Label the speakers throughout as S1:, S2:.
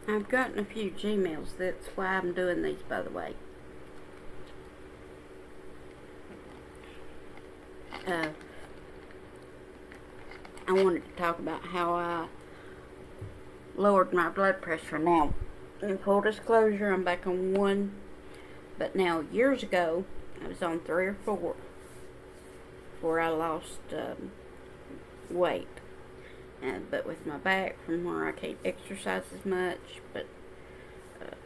S1: I've gotten a few Gmails. That's why I'm doing these, by the way. Uh, I wanted to talk about how I lowered my blood pressure. Now, in full disclosure, I'm back on one, but now years ago, I was on 3 or 4 before I lost weight. But with my back from where I can't exercise as much, but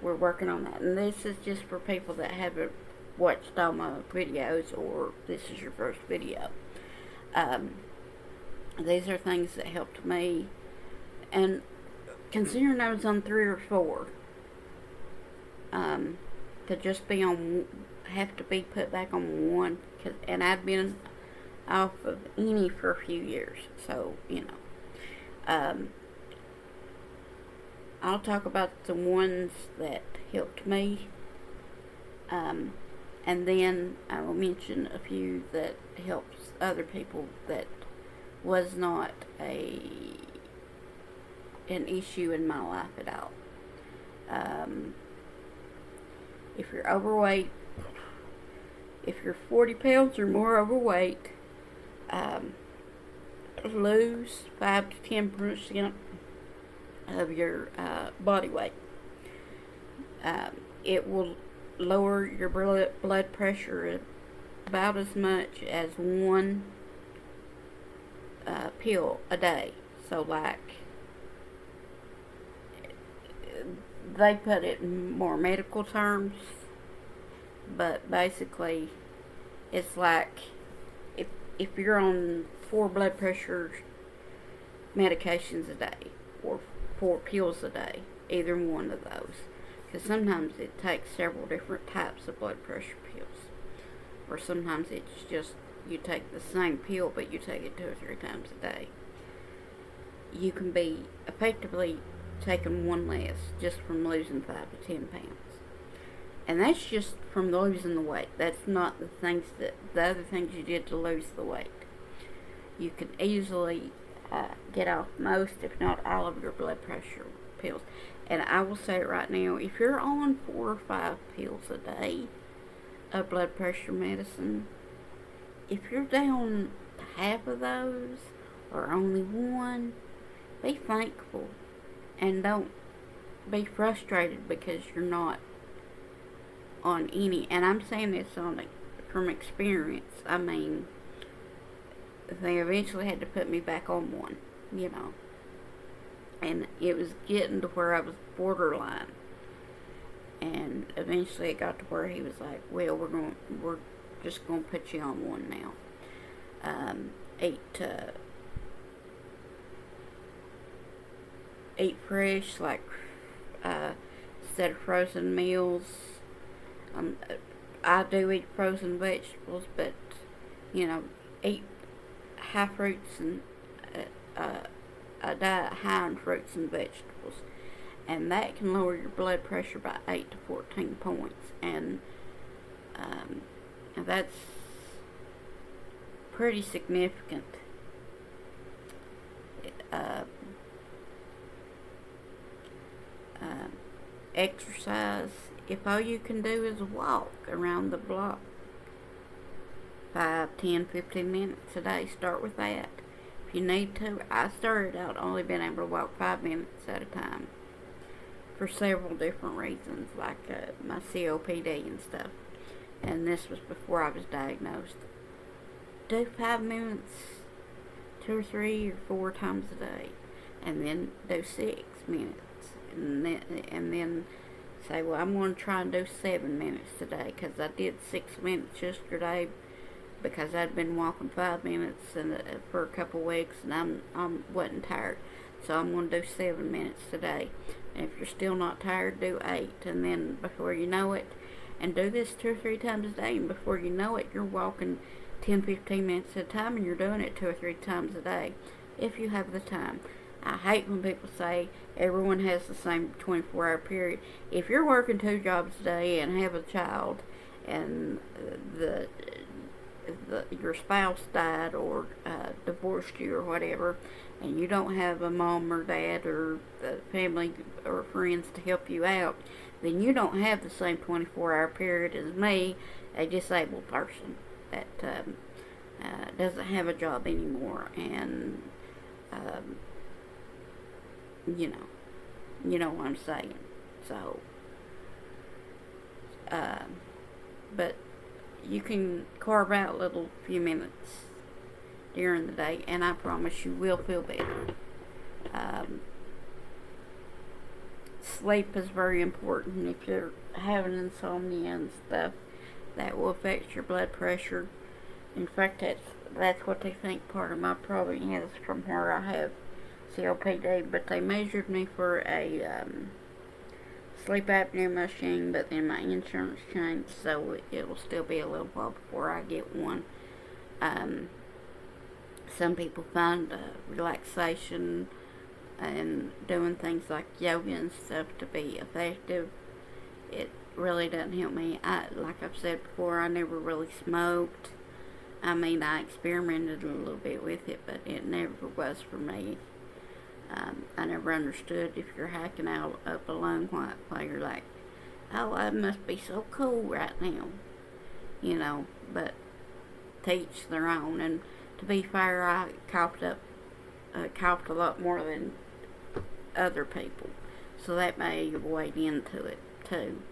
S1: we're working on that. And this is just for people that haven't watched all my videos or this is your first video. Um, these are things that helped me. And considering I was on 3 or 4, to just be on, have to be put back on one, and I'd been off of any for a few years, so um, I'll talk about the ones that helped me, um, and then I will mention a few that helps other people that was not an issue in my life at all. Um, if you're overweight, if you're 40 pounds or more overweight, um, lose 5 to 10% of your body weight. It will lower your blood pressure about as much as one pill a day. So, like, they put it in more medical terms, but basically, it's like if you're on 4 blood pressure medications a day or 4 pills a day, either one of those, because sometimes it takes several different types of blood pressure pills, or sometimes it's just you take the same pill but you take it 2 or 3 times a day. You can be effectively taking one less just from losing 5 to 10 pounds. And that's just from losing the weight. That's not the other things you did to lose the weight. You can easily get off most, if not all, of your blood pressure pills. And I will say it right now, if you're on 4 or 5 pills a day of blood pressure medicine, if you're down to half of those, or only one, be thankful. And don't be frustrated because you're not on any. And I'm saying this from experience. I mean, they eventually had to put me back on one, and it was getting to where I was borderline. And eventually it got to where he was like, well, we're just going to put you on one now. Eat fresh, like instead of frozen meals. I do eat frozen vegetables, but eat high fruits and a diet high in fruits and vegetables, and that can lower your blood pressure by 8 to 14 points, and that's pretty significant. Uh, Exercise. If all you can do is walk around the block 5, 10, 15 minutes a day, start with that. If you need to, I started out only being able to walk 5 minutes at a time for several different reasons, like my COPD and stuff. And this was before I was diagnosed. Do 5 minutes 2 or 3 or 4 times a day, and then do 6 minutes. And then say, well, I'm going to try and do 7 minutes today, because I did 6 minutes yesterday because I'd been walking 5 minutes for a couple of weeks, and I wasn't tired. So I'm going to do 7 minutes today. And if you're still not tired, do 8. And then before you know it, and do this 2 or 3 times a day, and before you know it, you're walking 10, 15 minutes at a time, and you're doing it 2 or 3 times a day, if you have the time. I hate when people say everyone has the same 24-hour period. If you're working 2 jobs a day and have a child, and your spouse died or divorced you or whatever, and you don't have a mom or dad or the family or friends to help you out, then you don't have the same 24-hour period as me, a disabled person that doesn't have a job anymore, and um, you know, you know what I'm saying. So, but you can carve out little few minutes during the day, and I promise you will feel better. Um, Sleep is very important. If you're having insomnia and stuff, that will affect your blood pressure. In fact, that's what they think part of my problem is, from where I have COPD. But they measured me for a sleep apnea machine, but then my insurance changed, so it will still be a little while before I get one. Some people find relaxation and doing things like yoga and stuff to be effective. It really doesn't help me. Like I've said before, I never really smoked. I mean, I experimented a little bit with it, but it never was for me. I never understood, if you're hacking out up a lung, while you're like, oh, I must be so cool right now, but to each their own. And to be fair, I coughed a lot more than other people, so that may have weighed into it too.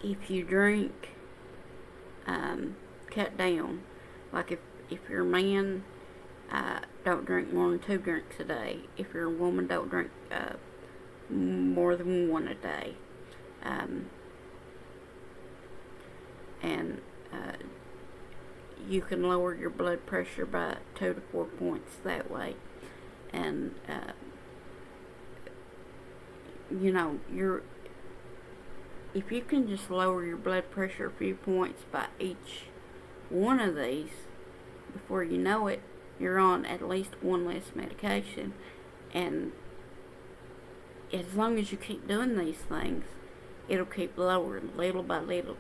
S1: If you drink, cut down. Like if you're a man, don't drink more than 2 drinks a day. If you're a woman, don't drink more than 1 a day. And you can lower your blood pressure by 2 to 4 points that way. And if you can just lower your blood pressure a few points by each one of these, before you know it, you're on at least 1 less medication. And as long as you keep doing these things, it'll keep lowering little by little,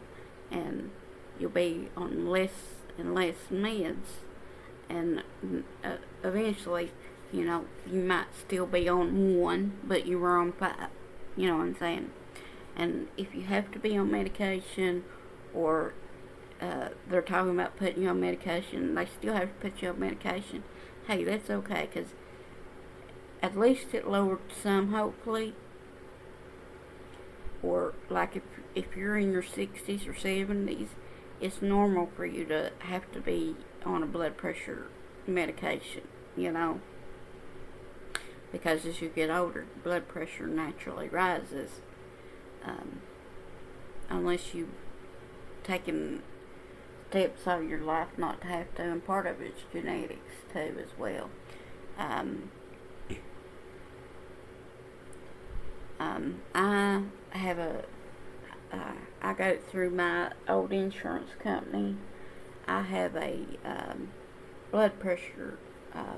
S1: and you'll be on less and less meds, and eventually, you might still be on 1, but you were on 5. You know what I'm saying? And if you have to be on medication, or they're talking about putting you on medication, they still have to put you on medication, hey, that's okay, because at least it lowered some, hopefully. Or like if you're in your 60s or 70s, it's normal for you to have to be on a blood pressure medication, because as you get older, blood pressure naturally rises, unless you've taken steps all your life not to have to, and part of it's genetics too as well. I have I got it through my old insurance company. I have a blood pressure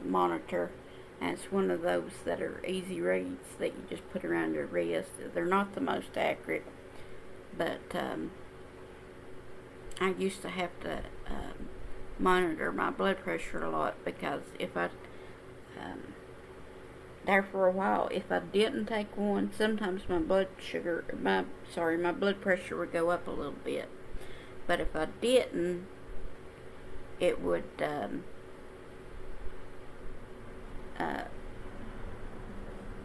S1: monitor, and it's one of those that are easy reads that you just put around your wrist. They're not the most accurate, but I used to have to monitor my blood pressure a lot, because if I there for a while, if I didn't take one, sometimes my blood pressure would go up a little bit. But if I didn't, it would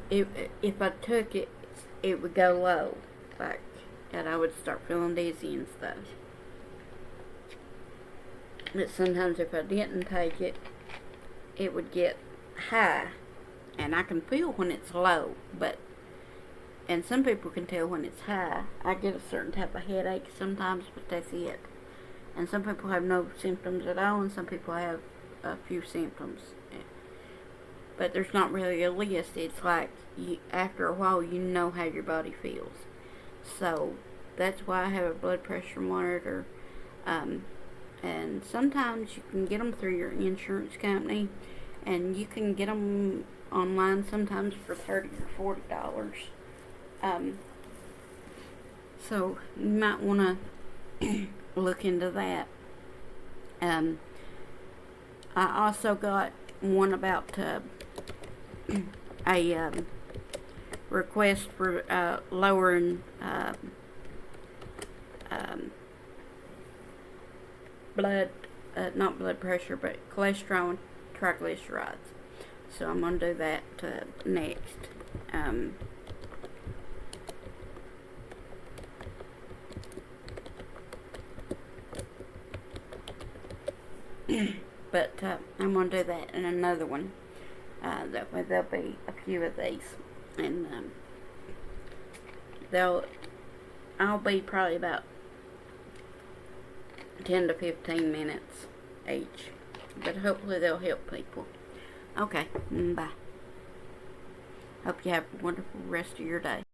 S1: if I took it, it would go low, and I would start feeling dizzy and stuff. But sometimes if I didn't take it, it would get high. And I can feel when it's low, and some people can tell when it's high. I get a certain type of headache sometimes, but that's it. And some people have no symptoms at all, and some people have a few symptoms. But there's not really a list. It's like, after a while, you know how your body feels. So that's why I have a blood pressure monitor. And sometimes you can get them through your insurance company, and you can get them online sometimes for $30 or $40. So you might want to look into that. I also got one about a request for lowering blood, not blood pressure, but cholesterol and triglycerides. So I'm going to do that next. But I'm going to do that in another one. That way there'll be a few of these. And I'll be probably about 10 to 15 minutes each. But hopefully they'll help people. Okay, bye. Hope you have a wonderful rest of your day.